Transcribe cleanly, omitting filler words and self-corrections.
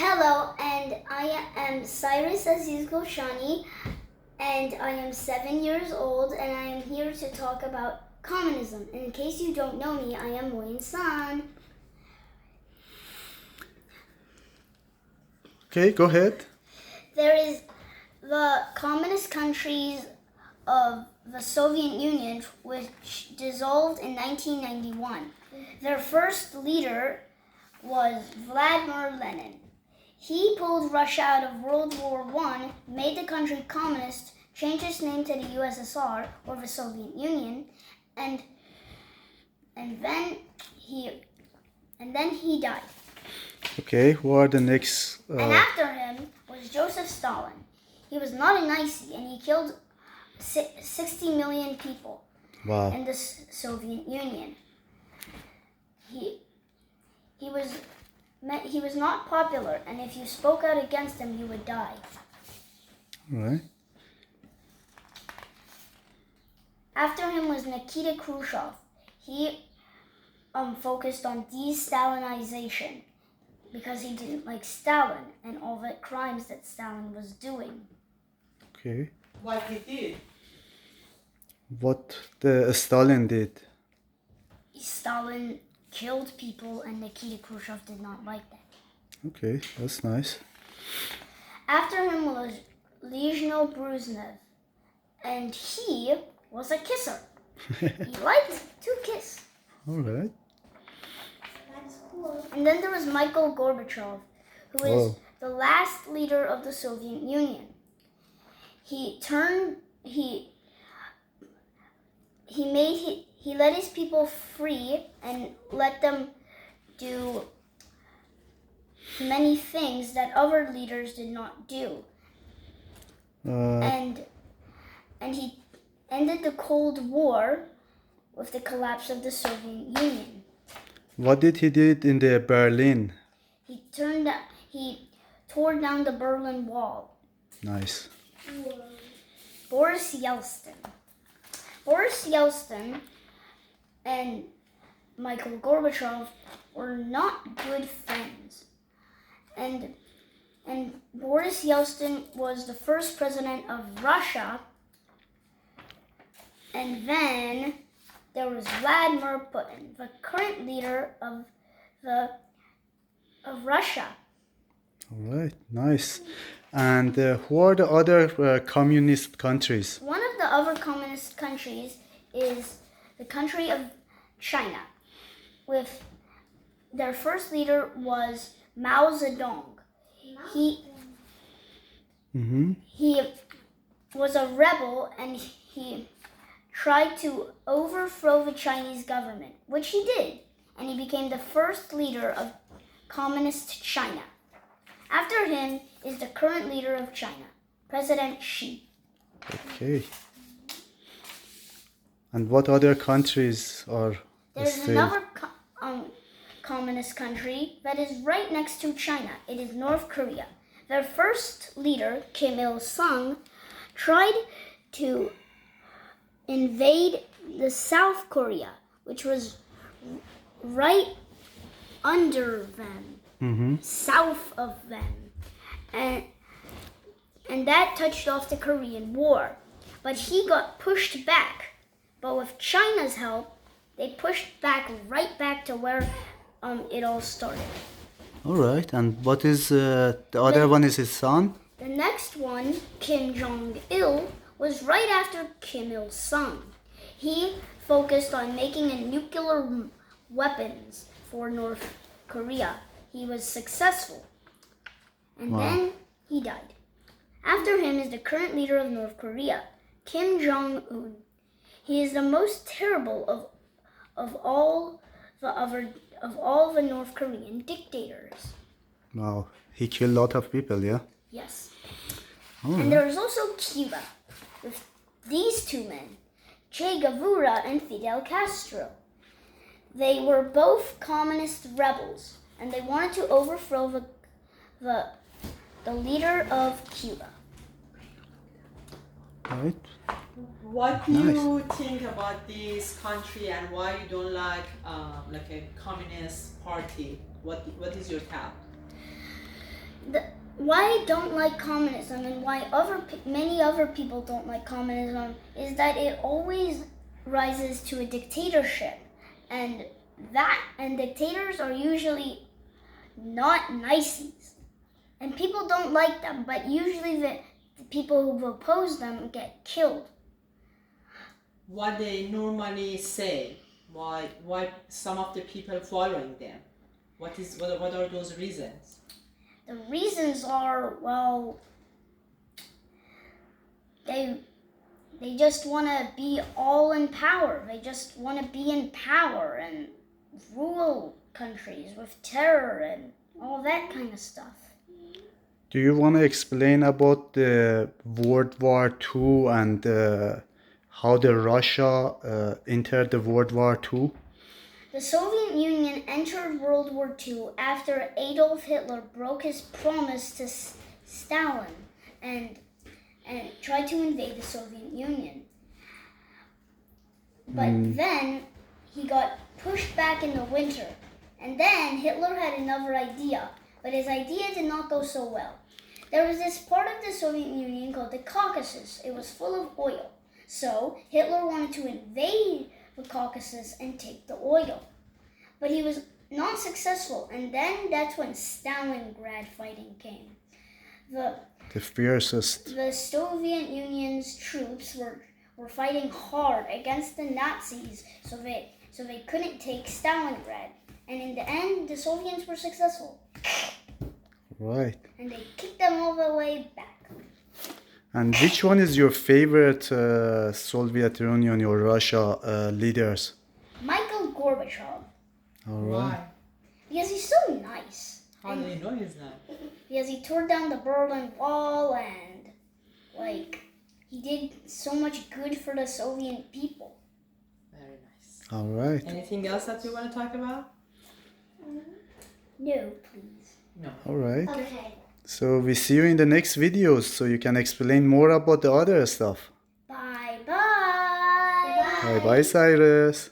Hello, and I am Cyrus Golshani, and I am 7 years old, and I am here to talk about communism. And in case you don't know me, I am Wayne's son. Okay, go ahead. There is the communist countries of the Soviet Union, which dissolved in 1991. Their first leader was Vladimir Lenin. He pulled Russia out of World War I, made the country communist, changed its name to the USSR, or the Soviet Union, and then he died. Okay, what are the next? And after him was Joseph Stalin. He was not a Nazi, and he killed 60 million people Wow. in the Soviet Union. He was not popular, and if you spoke out against him, you would die. All right. After him was Nikita Khrushchev. He focused on de-Stalinization because he didn't like Stalin and all the crimes that Stalin was doing. Okay. What he did? What the Stalin did? Stalin killed people, and Nikita Khrushchev did not like that. Okay, that's nice. After him was Lizhno Brezhnev, and he was a kisser. He liked to kiss. All right. That's cool. And then there was Michael Gorbachev, who is the last leader of the Soviet Union. He let his people free and let them do many things that other leaders did not do. And he ended the Cold War with the collapse of the Soviet Union. What did he did in the Berlin? He tore down the Berlin Wall. Nice. Boris Yeltsin and Michael Gorbachev were not good friends. And Boris Yeltsin was the first president of Russia. And then there was Vladimir Putin, the current leader of Russia. All right, nice. And who are the other communist countries? One of the other communist countries is the country of China, with their first leader was Mao Zedong. He was a rebel, and he tried to overthrow the Chinese government, which he did, and he became the first leader of communist China. After him is the current leader of China, President Xi. Okay. And what other countries are There's still? another communist country that is right next to China. It is North Korea. Their first leader, Kim Il-sung, tried to invade the South Korea, which was right under them, south of them. And that touched off the Korean War. But he got pushed back. But with China's help, they pushed back right back to where it all started. All right. And what is the other one? Is his son? The next one, Kim Jong-il, was right after Kim Il-sung. He focused on making a nuclear weapons for North Korea. He was successful. And then he died. After him is the current leader of North Korea, Kim Jong-un. He is the most terrible of all the North Korean dictators. Wow. He killed a lot of people, yeah? Yes. All And right. there is also Cuba, with these two men, Che Guevara and Fidel Castro. They were both communist rebels, and they wanted to overthrow the leader of Cuba. Right. What do you think about this country, and why you don't like a communist party? What is your thought? Why I don't like communism and why many other people don't like communism is that it always rises to a dictatorship, and dictators are usually not niceys, and people don't like them. But usually the people who oppose them get killed. What they normally say, why some of the people following them? What are those reasons? The reasons are, well, they just want to be all in power. They just want to be in power and rule countries with terror and all that kind of stuff. Do you want to explain about the World War II and how the Russia entered the World War II? The Soviet Union entered World War II after Adolf Hitler broke his promise to Stalin and tried to invade the Soviet Union. But then he got pushed back in the winter. And then Hitler had another idea, but his idea did not go so well. There was this part of the Soviet Union called the Caucasus. It was full of oil. So Hitler wanted to invade the Caucasus and take the oil. But he was not successful, and then that's when Stalingrad fighting came. The fiercest. The Soviet Union's troops were fighting hard against the Nazis, so they couldn't take Stalingrad. And in the end, the Soviets were successful. Right. And they kicked them all the way back. And which one is your favorite Soviet Union or Russia leaders? Michael Gorbachev. All right. Why? Because he's so nice. How do you know he's not? Because he tore down the Berlin Wall and, he did so much good for the Soviet people. Very nice. All right. Anything else that you want to talk about? No, please. No. All right. Okay. So we see you in the next videos so you can explain more about the other stuff. Bye-bye. Bye bye, Cyrus.